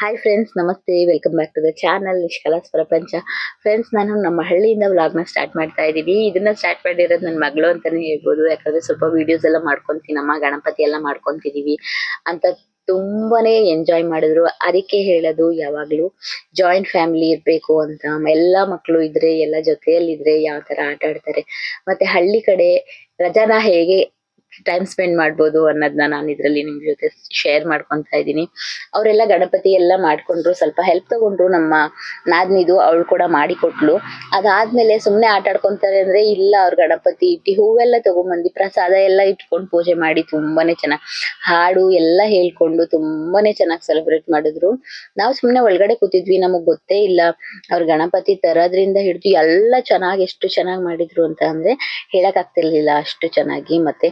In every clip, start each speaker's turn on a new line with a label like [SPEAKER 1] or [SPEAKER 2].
[SPEAKER 1] Hi friends, ನಮಸ್ತೆ. Welcome back to the channel ನಿಷ್ಕಲಾಸ್ ಪ್ರಪಂಚ. ಫ್ರೆಂಡ್ಸ್, ನಾನು ನಮ್ಮ ಹಳ್ಳಿಯಿಂದ ವ್ಲಾಗ್ನ ಸ್ಟಾರ್ಟ್ ಮಾಡ್ತಾ ಇದ್ದೀನಿ. ಇದನ್ನ ಸ್ಟಾರ್ಟ್ ಮಾಡಿರೋದು ನನ್ನ ಮಗಳು ಅಂತಾನೆ ಹೇಳ್ಬೋದು. ಯಾಕಂದ್ರೆ ಸ್ವಲ್ಪ ವಿಡಿಯೋಸ್ ಎಲ್ಲ ಮಾಡ್ಕೊಂತೀನಮ್ಮ, ಗಣಪತಿ ಎಲ್ಲ ಮಾಡ್ಕೊಂತಿದೀವಿ ಅಂತ ತುಂಬಾನೇ ಎಂಜಾಯ್ ಮಾಡಿದ್ರು. ಅದಕ್ಕೆ ಹೇಳೋದು ಯಾವಾಗ್ಲೂ ಜಾಯಿಂಟ್ ಫ್ಯಾಮಿಲಿ ಇರ್ಬೇಕು ಅಂತ. ಎಲ್ಲಾ ಮಕ್ಕಳು ಇದ್ರೆ, ಎಲ್ಲ ಜೊತೆಯಲ್ಲಿದ್ರೆ ಯಾವ ತರ ಆಟ ಆಡ್ತಾರೆ, ಮತ್ತೆ ಹಳ್ಳಿ ಕಡೆ ರಜಾನ ಹೇಗೆ ಟೈಮ್ ಸ್ಪೆಂಡ್ ಮಾಡ್ಬೋದು ಅನ್ನೋದನ್ನ ನಾನು ಇದ್ರಲ್ಲಿ ನಿಮ್ ಜೊತೆ ಶೇರ್ ಮಾಡ್ಕೊಂತಾ ಇದ್ದೀನಿ. ಅವರೆಲ್ಲ ಗಣಪತಿ ಎಲ್ಲ ಮಾಡ್ಕೊಂಡ್ರು, ಸ್ವಲ್ಪ ಹೆಲ್ಪ್ ತಗೊಂಡ್ರು. ನಮ್ಮ ನಾದ್ನಿದು ಅವಳು ಕೂಡ ಮಾಡಿ ಕೊಟ್ಲು. ಅದಾದ್ಮೇಲೆ ಸುಮ್ನೆ ಆಟ ಆಡ್ಕೊಂತಾರೆ ಅಂದ್ರೆ ಇಲ್ಲ, ಅವ್ರ ಗಣಪತಿ ಇಟ್ಟು ಹೂವೆಲ್ಲ ತಗೊಂಬಂದಿ ಪ್ರಸಾದ ಎಲ್ಲ ಇಟ್ಕೊಂಡು ಪೂಜೆ ಮಾಡಿ ತುಂಬಾನೇ ಚೆನ್ನಾಗಿ ಹಾಡು ಎಲ್ಲ ಹೇಳ್ಕೊಂಡು ತುಂಬಾನೇ ಚೆನ್ನಾಗಿ ಸೆಲೆಬ್ರೇಟ್ ಮಾಡಿದ್ರು. ನಾವು ಸುಮ್ನೆ ಒಳಗಡೆ ಕೂತಿದ್ವಿ, ನಮಗ್ ಗೊತ್ತೇ ಇಲ್ಲ ಅವ್ರ ಗಣಪತಿ ತರೋದ್ರಿಂದ ಹಿಡಿದು ಎಲ್ಲ ಚೆನ್ನಾಗಿ ಎಷ್ಟು ಚೆನ್ನಾಗಿ ಮಾಡಿದ್ರು ಅಂತ ಅಂದ್ರೆ ಹೇಳಕ್ ಆಗ್ತಿರ್ಲಿಲ್ಲ, ಅಷ್ಟು ಚೆನ್ನಾಗಿ. ಮತ್ತೆ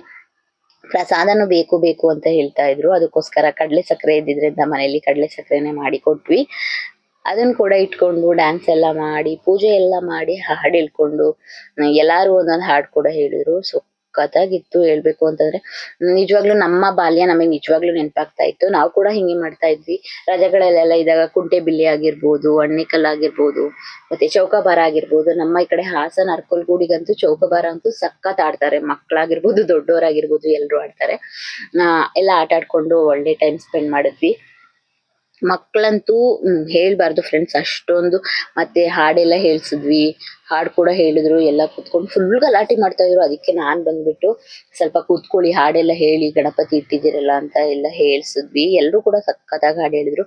[SPEAKER 1] ಪ್ರಸಾದನು ಬೇಕು ಬೇಕು ಅಂತ ಹೇಳ್ತಾ ಇದ್ರು. ಅದಕ್ಕೋಸ್ಕರ ಕಡ್ಲೆ ಸಕ್ಕರೆ ಇದ್ದಿದ್ರಿಂದ ಮನೇಲಿ ಕಡ್ಲೆ ಸಕ್ಕರೆನೆ ಮಾಡಿ ಕೊಟ್ವಿ. ಅದನ್ನ ಕೂಡ ಇಟ್ಕೊಂಡು ಡ್ಯಾನ್ಸ್ ಎಲ್ಲ ಮಾಡಿ ಪೂಜೆ ಎಲ್ಲ ಮಾಡಿ ಹಾಡು ಹೇಳ್ಕೊಂಡು ಎಲ್ಲಾರು ಒಂದೊಂದು ಹಾಡು ಕೂಡ ಹೇಳಿದ್ರು. ಸಖತ್ತಾಗಿತ್ತು ಹೇಳ್ಬೇಕು ಅಂತಂದ್ರೆ. ನಿಜವಾಗ್ಲೂ ನಮ್ಮ ಬಾಲ್ಯ ನಮಗೆ ನಿಜವಾಗ್ಲೂ ನೆನಪಾಗ್ತಾ ಇತ್ತು. ನಾವು ಕೂಡ ಹಿಂಗೆ ಮಾಡ್ತಾ ಇದ್ವಿ. ರಜೆಗಳಲ್ಲೆಲ್ಲ ಇದ್ದಾಗ ಕುಂಟೆ ಬಿಲ್ಲೆ ಆಗಿರ್ಬೋದು, ಅಣ್ಣಿಕಲ್ ಆಗಿರ್ಬೋದು, ಮತ್ತೆ ಚೌಕಾಬಾರ ಆಗಿರ್ಬೋದು. ನಮ್ಮ ಈ ಕಡೆ ಹಾಸನ ಅರ್ಕಲ್ಗೂಡಿಗಂತೂ ಚೌಕಾಬಾರ ಅಂತೂ ಸಖತ್ ಆಡ್ತಾರೆ. ಮಕ್ಕಳಾಗಿರ್ಬೋದು, ದೊಡ್ಡವರಾಗಿರ್ಬೋದು, ಎಲ್ರು ಆಡ್ತಾರೆ. ಎಲ್ಲ ಆಟ ಆಡ್ಕೊಂಡು ಒಳ್ಳೆ ಟೈಮ್ ಸ್ಪೆಂಡ್ ಮಾಡಿದ್ವಿ. ಮಕ್ಕಳಂತೂ ಹೇಳ್ಬಾರ್ದು ಫ್ರೆಂಡ್ಸ್, ಅಷ್ಟೊಂದು. ಮತ್ತೆ ಹಾಡೆಲ್ಲ ಹೇಳ್ಸಿದ್ವಿ, ಹಾಡು ಕೂಡ ಹೇಳಿದ್ರು. ಎಲ್ಲ ಕೂತ್ಕೊಂಡು ಫುಲ್ ಗಲಾಟೆ ಮಾಡ್ತಾ ಇದ್ರು. ಅದಕ್ಕೆ ನಾನ್ ಬಂದ್ಬಿಟ್ಟು ಸ್ವಲ್ಪ ಕೂತ್ಕೊಳ್ಳಿ, ಹಾಡೆಲ್ಲ ಹೇಳಿ, ಗಣಪತಿ ಇಟ್ಟಿದ್ದೀರಲ್ಲ ಅಂತ ಎಲ್ಲ ಹೇಳ್ಸಿದ್ವಿ. ಎಲ್ರು ಕೂಡ ಸಖತ್ತಾಗಿ ಹಾಡು ಹೇಳಿದ್ರು.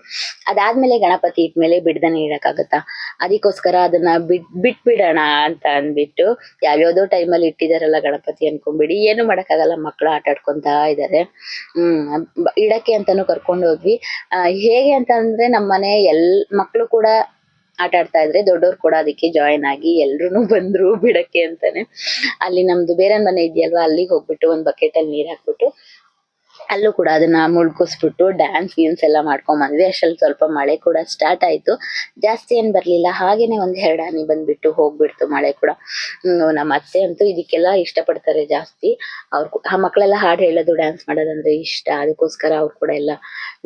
[SPEAKER 1] ಅದಾದ್ಮೇಲೆ ಗಣಪತಿ ಇಟ್ಮೇಲೆ ಬಿಡ್ದನೆ ಇಡಕ್ಕಾಗತ್ತಾ, ಅದಕ್ಕೋಸ್ಕರ ಅದನ್ನ ಬಿಟ್ಬಿಡೋಣ ಅಂತ ಅಂದ್ಬಿಟ್ಟು, ಯಾವ್ಯಾವ್ದೋ ಟೈಮಲ್ಲಿ ಇಟ್ಟಿದಾರಲ್ಲ ಗಣಪತಿ ಅನ್ಕೊಂಡ್ಬಿಡಿ, ಏನು ಮಾಡಕ್ಕಾಗಲ್ಲ, ಮಕ್ಳು ಆಟ ಆಡ್ಕೊಂತಾ ಇದಾರೆ. ಇಡಕ್ಕೆ ಅಂತಾನು ಕರ್ಕೊಂಡು ಹೋದ್ವಿ. ಹೇಗೆ ಅಂತ ಅಂದ್ರೆ ನಮ್ಮನೆ ಮಕ್ಳು ಕೂಡ ಆಟ ಆಡ್ತಾ ಇದ್ರೆ, ದೊಡ್ಡವ್ರು ಕೂಡ ಅದಕ್ಕೆ ಜಾಯಿನ್ ಆಗಿ ಎಲ್ರು ಬಂದ್ರು ಬಿಡಕ್ಕೆ ಅಂತಾನೆ. ಅಲ್ಲಿ ನಮ್ದು ಬೇರೆ ಮನೆ ಇದೆಯಲ್ವಾ, ಅಲ್ಲಿಗೆ ಹೋಗ್ಬಿಟ್ಟು ಒಂದ್ ಬಕೆಟ್ ಅಲ್ಲಿ ನೀರ್ ಹಾಕ್ಬಿಟ್ಟು ಅಲ್ಲೂ ಕೂಡ ಅದನ್ನ ಮುಳ್ಗಿಸ್ಬಿಟ್ಟು ಡ್ಯಾನ್ಸ್ ಗೀನ್ಸ್ ಎಲ್ಲ ಮಾಡ್ಕೊಂಡ್ ಬಂದ್ವಿ. ಅಷ್ಟ್ರಲ್ಲಿ ಸ್ವಲ್ಪ ಮಳೆ ಕೂಡ ಸ್ಟಾರ್ಟ್ ಆಯ್ತು. ಜಾಸ್ತಿ ಏನ್ ಬರ್ಲಿಲ್ಲ, ಹಾಗೇನೆ ಒಂದ್ 2 ಹನಿ ಬಂದ್ಬಿಟ್ಟು ಹೋಗ್ಬಿಡ್ತು ಮಳೆ ಕೂಡ. ನಮ್ಮ ಅತ್ತೆ ಅಂತೂ ಇದಕ್ಕೆಲ್ಲ ಇಷ್ಟಪಡ್ತಾರೆ ಜಾಸ್ತಿ. ಆ ಮಕ್ಳೆಲ್ಲ ಹಾಡು ಹೇಳೋದು, ಡ್ಯಾನ್ಸ್ ಮಾಡೋದಂದ್ರೆ ಇಷ್ಟ. ಅದಕ್ಕೋಸ್ಕರ ಅವ್ರು ಕೂಡ ಎಲ್ಲ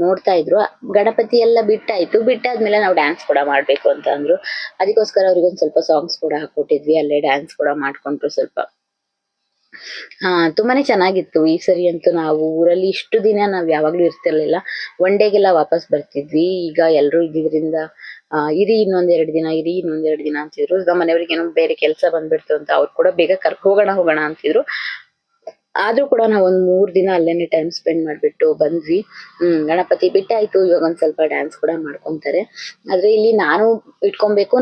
[SPEAKER 1] ನೋಡ್ತಾ ಇದ್ರು. ಗಣಪತಿ ಎಲ್ಲ ಬಿಟ್ಟಾಯ್ತು. ಬಿಟ್ಟಾದ್ಮೇಲೆ ನಾವು ಡ್ಯಾನ್ಸ್ ಕೂಡ ಮಾಡ್ಬೇಕು ಅಂತ ಅಂದ್ರು. ಅದಕ್ಕೋಸ್ಕರ ಅವ್ರಿಗೊಂದ್ ಸ್ವಲ್ಪ ಸಾಂಗ್ಸ್ ಕೂಡ ಹಾಕೊಟ್ಟಿದ್ವಿ. ಅಲ್ಲೇ ಡ್ಯಾನ್ಸ್ ಕೂಡ ಮಾಡ್ಕೊಂಡ್ರು ಸ್ವಲ್ಪ. ತುಂಬಾನೇ ಚೆನ್ನಾಗಿತ್ತು. ಈ ಸರಿ ಅಂತೂ ನಾವು ಊರಲ್ಲಿ ಇಷ್ಟು ದಿನ ನಾವ್ ಯಾವಾಗ್ಲೂ ಇರ್ತಿರ್ಲಿಲ್ಲ. ಒನ್ ಡೇಗೆಲ್ಲ ವಾಪಸ್ ಬರ್ತಿದ್ವಿ. ಈಗ ಎಲ್ರು ಇದ್ದಿದ್ರಿಂದ ಇರಿ ಇನ್ನೊಂದ್ 2 ದಿನ, ಇರಿ ಇನ್ನೊಂದ್ 2 ದಿನ ಅಂತಿದ್ರು. ನಮ್ಮ ಮನೆಯವ್ರಿಗೆ ಏನೋ ಬೇರೆ ಕೆಲ್ಸ ಬಂದ್ಬಿಡ್ತು ಅಂತ ಅವ್ರು ಕೂಡ ಬೇಗ ಹೋಗೋಣ ಅಂತಿದ್ರು. ಆದ್ರೂ ಕೂಡ ನಾವ್ ಒಂದ್ 3 ದಿನ ಅಲ್ಲೇನೆ ಟೈಮ್ ಸ್ಪೆಂಡ್ ಮಾಡ್ಬಿಟ್ಟು ಬಂದ್ವಿ. ಗಣಪತಿ ಬಿಟ್ಟಾಯ್ತು. ಇವಾಗ ಒಂದ್ ಸ್ವಲ್ಪ ಡ್ಯಾನ್ಸ್ ಕೂಡ ಮಾಡ್ಕೊಂತಾರೆ. ಆದ್ರೆ ಇಲ್ಲಿ ನಾನು ಇಟ್ಕೊಬೇಕು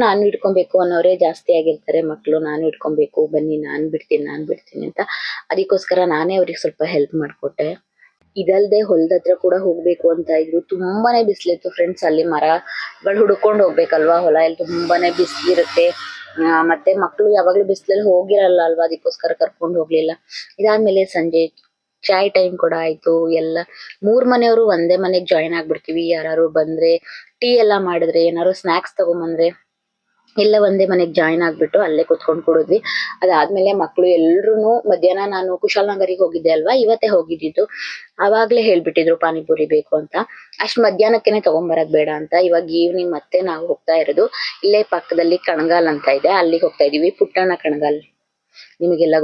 [SPEAKER 1] ಅನ್ನೋರೇ ಜಾಸ್ತಿ ಆಗಿರ್ತಾರೆ ಮಕ್ಳು. ನಾನು ಇಟ್ಕೊಬೇಕು, ಬನ್ನಿ ನಾನ್ ಬಿಡ್ತೀನಿ ಅಂತ. ಅದಕ್ಕೋಸ್ಕರ ನಾನೇ ಅವ್ರಿಗೆ ಸ್ವಲ್ಪ ಹೆಲ್ಪ್ ಮಾಡ್ಕೊಟ್ಟೆ. ಇದಲ್ದೆ ಹೊಲದತ್ರ ಕೂಡ ಹೋಗ್ಬೇಕು ಅಂತ ಇದ್ರು. ತುಂಬಾನೇ ಬಿಸ್ಲಿತ್ತು ಫ್ರೆಂಡ್ಸ್. ಅಲ್ಲಿ ಮರಗಳು ಹುಡ್ಕೊಂಡು ಹೋಗ್ಬೇಕಲ್ವಾ, ಹೊಲ ಎಲ್ಲ ತುಂಬಾನೇ ಬಿಸ್ಲಿರುತ್ತೆ. ಮತ್ತೆ ಮಕ್ಳು ಯಾವಾಗ್ಲೂ ಬಿಸ್ಲಲ್ಲಿ ಹೋಗಿರಲ್ಲ ಅಲ್ವಾ, ಅದಕ್ಕೋಸ್ಕರ ಕರ್ಕೊಂಡು ಹೋಗ್ಲಿಲ್ಲ. ಇದಾದ್ಮೇಲೆ ಸಂಜೆ ಚಾಯ್ ಟೈಮ್ ಕೂಡ ಆಯ್ತು. ಎಲ್ಲ 3 ಮನೆಯವರು ಒಂದೇ ಮನೆಗ್ ಜಾಯಿನ್ ಆಗ್ಬಿಡ್ತೀವಿ. ಯಾರು ಬಂದ್ರೆ, ಟೀ ಎಲ್ಲ ಮಾಡಿದ್ರೆ, ಏನಾದ್ರು ಸ್ನಾಕ್ಸ್ ತಗೊಂಬಂದ್ರೆ ಎಲ್ಲ ಒಂದೇ ಮನೆಗ್ ಜಾಯಿನ್ ಆಗ್ಬಿಟ್ಟು ಅಲ್ಲೇ ಕುತ್ಕೊಂಡ್ ಕುಡಿದ್ವಿ. ಅದಾದ್ಮೇಲೆ ಮಕ್ಳು ಎಲ್ರುನು ಮಧ್ಯಾಹ್ನ ನಾನು ಕುಶಾಲನಗರಿಗೆ ಹೋಗಿದ್ದೆ ಅಲ್ವಾ, ಇವತ್ತೇ ಹೋಗಿದ್ದಿದ್ದು. ಅವಾಗ್ಲೇ ಹೇಳ್ಬಿಟ್ಟಿದ್ರು ಪಾನಿಪುರಿ ಬೇಕು ಅಂತ. ಅಷ್ಟ್ ಮಧ್ಯಾಹ್ನಕ್ಕೆನೆ ತಗೊಂಬರದ್ ಬೇಡ ಅಂತ. ಇವಾಗ ಈವ್ನಿಂಗ್ ಮತ್ತೆ ನಾವು ಹೋಗ್ತಾ ಇರೋದು ಇಲ್ಲೇ ಪಕ್ಕದಲ್ಲಿ ಕಣಗಾಲ್ ಅಂತ ಇದೆ, ಅಲ್ಲಿಗೆ ಹೋಗ್ತಾ ಇದೀವಿ. ಪುಟ್ಟಣ್ಣ ಕಣಗಾಲ್ ನಿಮಗೆಲ್ಲ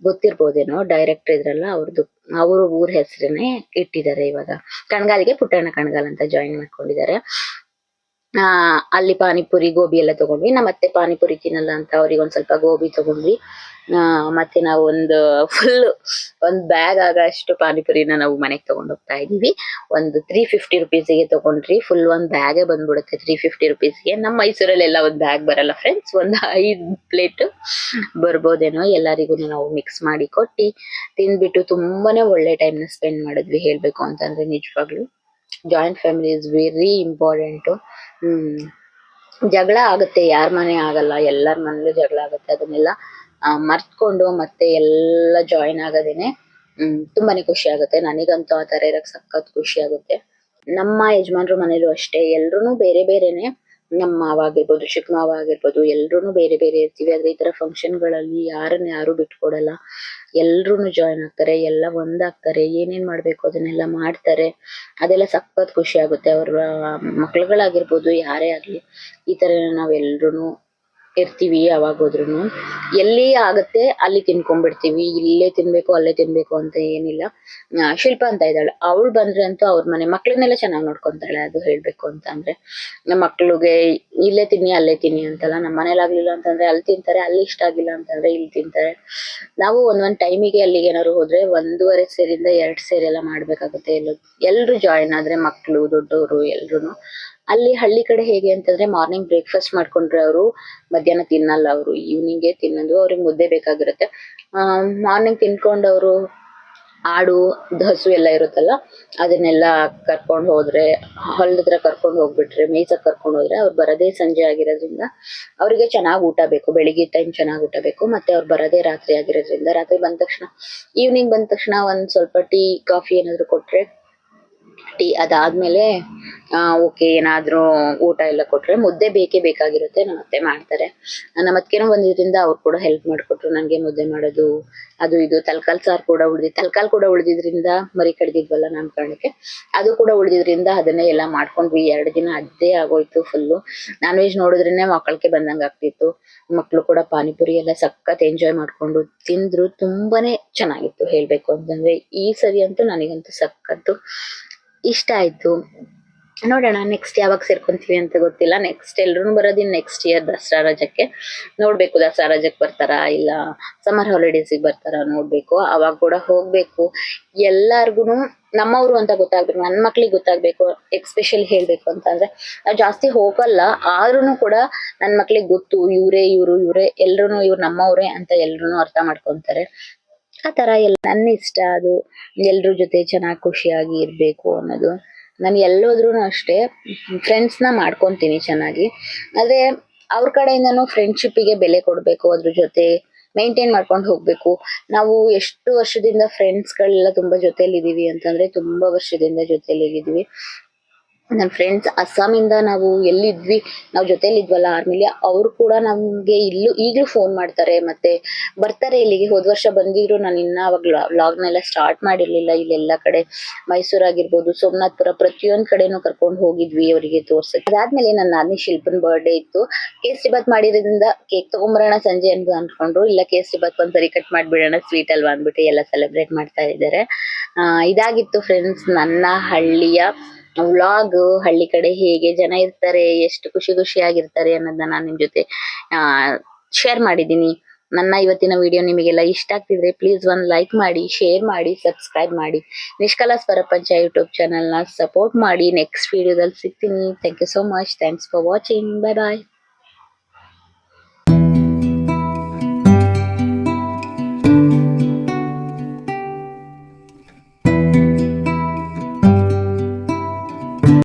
[SPEAKER 1] ಗೊತ್ತಿರ್ಬೋದೇನೋ, ಡೈರೆಕ್ಟರ್ ಇದ್ರಲ್ಲ ಅವ್ರದ್ದು, ಅವ್ರ ಊರ್ ಹೆಸರನ್ನೇ ಇಟ್ಟಿದ್ದಾರೆ ಇವಾಗ. ಕಣಗಾಲಿಗೆ ಪುಟ್ಟಣ್ಣ ಕಣಗಾಲ್ ಅಂತ ಜಾಯಿನ್ ಮಾಡ್ಕೊಂಡಿದ್ದಾರೆ. ಅಲ್ಲಿ ಪಾನಿಪುರಿ ಗೋಬಿ ಎಲ್ಲ ತಗೊಂಡ್ವಿ. ನಮ್ಮತ್ತೆ ಪಾನಿಪುರಿ ತಿನ್ನಲ್ಲ ಅಂತ ಅವ್ರಿಗೆ ಒಂದ್ ಸ್ವಲ್ಪ ಗೋಬಿ ತಗೊಂಡ್ವಿ. ಮತ್ತೆ ನಾವು ಒಂದ್ ಬ್ಯಾಗ್ ಆಗಷ್ಟು ಪಾನಿಪುರಿನ ನಾವು ಮನೆಗ್ ತಗೊಂಡ್ ಹೋಗ್ತಾ ಇದೀವಿ. ಒಂದು 350 ರುಪೀಸ್ಗೆ ತಗೊಂಡ್ರಿ. ಫುಲ್ ಒಂದ್ ಬ್ಯಾಗೇ ಬಂದ್ಬಿಡುತ್ತೆ 350 ರುಪೀಸ್ಗೆ. ನಮ್ಮ ಮೈಸೂರಲ್ಲೆಲ್ಲ ಒಂದ್ ಬ್ಯಾಗ್ ಬರಲ್ಲ ಫ್ರೆಂಡ್ಸ್, ಒಂದ್ 5 ಪ್ಲೇಟ್ ಬರ್ಬೋದೇನೋ. ಎಲ್ಲರಿಗೂ ನಾವು ಮಿಕ್ಸ್ ಮಾಡಿ ಕೊಟ್ಟಿ ತಿಂದ್ಬಿಟ್ಟು ತುಂಬಾನೇ ಒಳ್ಳೆ ಟೈಮ್ ನ ಸ್ಪೆಂಡ್ ಮಾಡಿದ್ವಿ ಹೇಳ್ಬೇಕು ಅಂತಂದ್ರೆ. ನಿಜವಾಗ್ಲು joint family is very important. ಜಗಳ ಆಗುತ್ತೆ, ಯಾರ್ ಮನೆ ಆಗಲ್ಲ, ಎಲ್ಲಾರ್ ಮನೇಲೂ ಜಗಳ ಆಗುತ್ತೆ. ಅದನ್ನೆಲ್ಲ ಮರ್ತ್ಕೊಂಡು ಮತ್ತೆ ಎಲ್ಲ ಜಾಯಿನ್ ಆಗೋದೇನೆ ತುಂಬಾನೇ ಖುಷಿ ಆಗುತ್ತೆ. ನನಗಂತೂ ಆ ತರ ಇರಕ್ ಸಖತ್ ಖುಷಿ ಆಗುತ್ತೆ. ನಮ್ಮ ಯಜಮಾನ್ರು ಮನೇಲೂ ಅಷ್ಟೇ, ಎಲ್ರು ಬೇರೆ ಬೇರೆನೆ. ನಮ್ಮ ಮಾವ ಆಗಿರ್ಬೋದು, ಚಿಕ್ಕ ಮಾವ ಆಗಿರ್ಬೋದು, ಎಲ್ರೂ ಬೇರೆ ಬೇರೆ ಇರ್ತೀವಿ. ಆದ್ರೆ ಈ ತರ ಫಂಕ್ಷನ್ಗಳಲ್ಲಿ ಯಾರನ್ನ ಯಾರು ಬಿಟ್ಕೊಡಲ್ಲ. ಎಲ್ರೂ ಜಾಯ್ನ್ ಆಗ್ತಾರೆ, ಎಲ್ಲ ಒಂದಾಗ್ತಾರೆ, ಏನೇನ್ ಮಾಡ್ಬೇಕು ಅದನ್ನೆಲ್ಲ ಮಾಡ್ತಾರೆ. ಅದೆಲ್ಲ ಸಖತ್ ಖುಷಿ ಆಗುತ್ತೆ. ಅವ್ರ ಮಕ್ಳುಗಳಾಗಿರ್ಬೋದು, ಯಾರೇ ಆಗ್ಲಿ ಈ ತರ ನಾವೆಲ್ರೂ ಇರ್ತೀವಿ. ಯಾವಾಗ ಹೋದ್ರುನು ಎಲ್ಲಿ ಆಗತ್ತೆ ಅಲ್ಲಿ ತಿನ್ಕೊಂಡ್ಬಿಡ್ತೀವಿ. ಇಲ್ಲೇ ತಿನ್ಬೇಕು ಅಲ್ಲೇ ತಿನ್ಬೇಕು ಅಂತ ಏನಿಲ್ಲ. ಶಿಲ್ಪ ಅಂತ ಇದ್ದಾಳೆ, ಅವಳು ಬಂದ್ರೆ ಅಂತೂ ಅವ್ರ ಮನೆ ಮಕ್ಳನ್ನೆಲ್ಲ ಚೆನ್ನಾಗ್ ನೋಡ್ಕೊಂತಾಳೆ. ಅದು ಹೇಳ್ಬೇಕು ಅಂತ ಅಂದ್ರೆ ನಮ್ಮ ಮಕ್ಳಿಗೆ ಇಲ್ಲೇ ತಿನ್ನಿ ಅಲ್ಲೇ ತಿನ್ನಿ ಅಂತಲ್ಲ. ನಮ್ಮ ಮನೇಲಿ ಆಗ್ಲಿಲ್ಲ ಅಂತಂದ್ರೆ ಅಲ್ಲಿ ತಿಂತಾರೆ, ಅಲ್ಲಿ ಇಷ್ಟ ಆಗಿಲ್ಲ ಅಂತಂದ್ರೆ ಇಲ್ಲಿ ತಿಂತಾರೆ. ನಾವು ಒಂದೊಂದ್ ಟೈಮಿಗೆ ಅಲ್ಲಿಗೆ ಏನಾದ್ರು ಹೋದ್ರೆ 1.5 ಸೇರಿಂದ 2 ಸೇರಿ ಎಲ್ಲ ಮಾಡ್ಬೇಕಾಗುತ್ತೆ. ಎಲ್ರು ಜಾಯಿನ್ ಆದ್ರೆ ಮಕ್ಳು ದೊಡ್ಡವರು ಎಲ್ರು. ಅಲ್ಲಿ ಹಳ್ಳಿ ಕಡೆ ಹೇಗೆ ಅಂತಂದ್ರೆ ಮಾರ್ನಿಂಗ್ ಬ್ರೇಕ್ಫಾಸ್ಟ್ ಮಾಡ್ಕೊಂಡ್ರೆ ಅವರು ಮಧ್ಯಾಹ್ನ ತಿನ್ನಲ್ಲ. ಅವರು ಈವ್ನಿಂಗೇ ತಿನ್ನೋದು. ಅವ್ರಿಗೆ ಮುದ್ದೆ ಬೇಕಾಗಿರುತ್ತೆ. ಮಾರ್ನಿಂಗ್ ತಿನ್ಕೊಂಡು ಅವರು ಆಡು ಹಸು ಎಲ್ಲ ಇರುತ್ತಲ್ಲ ಅದನ್ನೆಲ್ಲ ಕರ್ಕೊಂಡ್ ಹೋದ್ರೆ, ಹೊಲದ ಹತ್ರ ಕರ್ಕೊಂಡ್ ಹೋಗ್ಬಿಟ್ರೆ, ಮೇಯ್ಸಕ್ ಕರ್ಕೊಂಡ್ ಹೋದ್ರೆ ಅವ್ರು ಬರದೇ ಸಂಜೆ ಆಗಿರೋದ್ರಿಂದ ಅವ್ರಿಗೆ ಚೆನ್ನಾಗ್ ಊಟ ಬೇಕು. ಬೆಳಿಗ್ಗೆ ಟೈಮ್ ಚೆನ್ನಾಗ್ ಊಟ ಬೇಕು. ಮತ್ತೆ ಅವ್ರು ಬರದೇ ರಾತ್ರಿ ಆಗಿರೋದ್ರಿಂದ ರಾತ್ರಿ ಬಂದ ತಕ್ಷಣ, ಈವ್ನಿಂಗ್ ಬಂದ ತಕ್ಷಣ ಒಂದ್ ಸ್ವಲ್ಪ ಟೀ ಕಾಫಿ ಏನಾದ್ರು ಕೊಟ್ರೆ ಟೀ, ಅದಾದ್ಮೇಲೆ ಓಕೆ ಏನಾದ್ರೂ ಊಟ ಎಲ್ಲ ಕೊಟ್ರೆ ಮುದ್ದೆ ಬೇಕೇ ಬೇಕಾಗಿರುತ್ತೆ. ನಮ್ಮ ಅತ್ತೆ ಮಾಡ್ತಾರೆ. ನಮ್ಮ ಅತ್ತಿಗೆನೂ ಬಂದಿದ್ರಿಂದ ಅವ್ರು ಕೂಡ ಹೆಲ್ಪ್ ಮಾಡ್ಕೊಟ್ರು ನನ್ಗೆ ಮುದ್ದೆ ಮಾಡೋದು. ಅದು ಇದು ತಲ್ಕಾಲ್ ಸಾರು ಕೂಡ ತಲ್ಕಾಲ್ ಕೂಡ ಉಳಿದಿದ್ರಿಂದ ಮರಿ ಕಡ್ದಿದ್ವಲ್ಲ ನಾಮಕರಣಕ್ಕೆ, ಅದು ಕೂಡ ಉಳಿದಿದ್ರಿಂದ ಅದನ್ನೇ ಎಲ್ಲ ಮಾಡ್ಕೊಂಡ್ವಿ. 2 ದಿನ ಅದೇ ಆಗೋಯ್ತು ಫುಲ್ಲು. ನಾನ್ ವೆಜ್ ನೋಡಿದ್ರೇನೆ ಮಕ್ಕಳಿಗೆ ಬಂದಂಗ ಆಗ್ತಿತ್ತು. ಮಕ್ಳು ಕೂಡ ಪಾನಿಪುರಿ ಎಲ್ಲ ಸಖತ್ ಎಂಜಾಯ್ ಮಾಡ್ಕೊಂಡು ತಿಂದ್ರು. ತುಂಬಾನೇ ಚೆನ್ನಾಗಿತ್ತು ಹೇಳ್ಬೇಕು ಅಂತಂದ್ರೆ. ಈ ಸರಿ ಅಂತೂ ನನಗಂತೂ ಸಖತ್ತು ಇಷ್ಟ ಆಯ್ತು. ನೋಡೋಣ ನೆಕ್ಸ್ಟ್ ಯಾವಾಗ ಸೇರ್ಕೊಂತೀವಿ ಅಂತ ಗೊತ್ತಿಲ್ಲ. ನೆಕ್ಸ್ಟ್ ಎಲ್ರು ಬರೋದಿನ್ ನೆಕ್ಸ್ಟ್ ಇಯರ್ ದಸರಾ ರಜಕ್ಕೆ. ನೋಡ್ಬೇಕು ದಸರಾ ರಜಕ್ಕೆ ಬರ್ತಾರಾ ಇಲ್ಲ ಸಮ್ಮರ್ ಹಾಲಿಡೇಸಿಗೆ ಬರ್ತಾರಾ ನೋಡ್ಬೇಕು. ಅವಾಗ ಕೂಡ ಹೋಗ್ಬೇಕು. ಎಲ್ಲಾರ್ಗುನು ನಮ್ಮವ್ರು ಅಂತ ಗೊತ್ತಾಗ್ಬೇಕು, ನನ್ ಮಕ್ಳಿಗೆ ಗೊತ್ತಾಗ್ಬೇಕು. ಎಕ್ಸ್ಪೆಷಲಿ ಹೇಳ್ಬೇಕು ಅಂತ ಅಂದ್ರೆ ನಾವ್ ಜಾಸ್ತಿ ಹೋಗಲ್ಲ, ಆದ್ರೂನು ಕೂಡ ನನ್ ಮಕ್ಳಿಗೆ ಗೊತ್ತು ಇವ್ರೆ ಎಲ್ರು ಇವ್ರು ನಮ್ಮವ್ರೆ ಅಂತ ಎಲ್ರು ಅರ್ಥ ಮಾಡ್ಕೊಂತಾರೆ. ಆ ತರ ಎಲ್ಲ ನನ್ನ ಇಷ್ಟ. ಅದು ಎಲ್ರ ಜೊತೆ ಚೆನ್ನಾಗ್ ಖುಷಿಯಾಗಿ ಇರ್ಬೇಕು ಅನ್ನೋದು. ನಾನು ಎಲ್ಲೋದ್ರೂನು ಅಷ್ಟೇ ಫ್ರೆಂಡ್ಸ್ನ ಮಾಡ್ಕೊಂತೀನಿ ಚೆನ್ನಾಗಿ. ಆದ್ರೆ ಅವ್ರ ಕಡೆಯಿಂದನೂ ಫ್ರೆಂಡ್ಶಿಪ್ಪಿಗೆ ಬೆಲೆ ಕೊಡ್ಬೇಕು, ಅದ್ರ ಜೊತೆ ಮೇಂಟೈನ್ ಮಾಡ್ಕೊಂಡು ಹೋಗ್ಬೇಕು. ನಾವು ಎಷ್ಟು ವರ್ಷದಿಂದ ಫ್ರೆಂಡ್ಸ್ಗಳೆಲ್ಲ ತುಂಬಾ ಜೊತೆಲಿ ಇದೀವಿ ಅಂತಂದ್ರೆ ತುಂಬಾ ವರ್ಷದಿಂದ ಜೊತೆಲಿ ಇದೀವಿ. ನನ್ನ ಫ್ರೆಂಡ್ಸ್ ಅಸ್ಸಾಮಿಂದ ನಾವು ಎಲ್ಲಿದ್ವಿ, ನಾವು ಜೊತೆಲಿ ಇದ್ವಲ್ಲ ಆರ್ಮಿಲಿ, ಅವ್ರು ಕೂಡ ನಮ್ಗೆ ಈಗ್ಲೂ ಫೋನ್ ಮಾಡ್ತಾರೆ, ಮತ್ತೆ ಬರ್ತಾರೆ ಇಲ್ಲಿಗೆ. ಹೋದ್ ವರ್ಷ ಬಂದಿದ್ರು. ನಾನು ಇನ್ನ ಅವಾಗ ವ್ಲಾಗ್ನೆಲ್ಲ ಸ್ಟಾರ್ಟ್ ಮಾಡಿರ್ಲಿಲ್ಲ. ಇಲ್ಲೆಲ್ಲಾ ಕಡೆ ಮೈಸೂರ್ ಆಗಿರ್ಬೋದು, ಸೋಮನಾಥ್ಪುರ, ಪ್ರತಿಯೊಂದ್ ಕಡೆನೂ ಕರ್ಕೊಂಡು ಹೋಗಿದ್ವಿ ಅವರಿಗೆ ತೋರ್ಸಕ್ಕೆ. ಅದಾದ್ಮೇಲೆ ನನ್ನ ನಾದಿನಿ ಶಿಲ್ಪನ್ ಬರ್ಡೇ ಇತ್ತು. ಕೇಸರಿ ಬಾತ್ ಮಾಡಿರೋದ್ರಿಂದ ಕೇಕ್ ತಗೊಂಬರೋಣ ಸಂಜೆ ಅಂತ ಅನ್ಕೊಂಡ್ರು. ಇಲ್ಲ ಕೇಸರಿ ಬಾತ್ ಒಂದ್ಸರಿ ಕಟ್ ಮಾಡ್ಬಿಡೋಣ ಸ್ವೀಟ್ ಅಲ್ವಾ ಅಂದ್ಬಿಟ್ಟು ಎಲ್ಲ ಸೆಲೆಬ್ರೇಟ್ ಮಾಡ್ತಾ ಇದ್ದಾರೆ. ಇದಾಗಿತ್ತು ಫ್ರೆಂಡ್ಸ್ ನನ್ನ ಹಳ್ಳಿಯ ವ್ಲಾಗ್. ಹಳ್ಳಿ ಕಡೆ ಹೇಗೆ ಜನ ಇರ್ತಾರೆ, ಎಷ್ಟು ಖುಷಿ ಖುಷಿಯಾಗಿರ್ತಾರೆ ಅನ್ನೋದನ್ನ ನಾನು ನಿಮ್ ಜೊತೆ ಶೇರ್ ಮಾಡಿದ್ದೀನಿ. ನನ್ನ ಇವತ್ತಿನ ವಿಡಿಯೋ ನಿಮಗೆಲ್ಲ ಇಷ್ಟ ಆಗ್ತಿದ್ರೆ ಪ್ಲೀಸ್ ಒಂದ್ ಲೈಕ್ ಮಾಡಿ, ಶೇರ್ ಮಾಡಿ, ಸಬ್ಸ್ಕ್ರೈಬ್ ಮಾಡಿ. ನಿಷ್ಕಲಾಸ್ ಪ್ರಪಂಚ ಯೂಟ್ಯೂಬ್ ಚಾನಲ್ ನ ಸಪೋರ್ಟ್ ಮಾಡಿ. ನೆಕ್ಸ್ಟ್ ವಿಡಿಯೋದಲ್ಲಿ ಸಿಗ್ತೀನಿ. Thank you so much. Thanks for watching. Bye bye.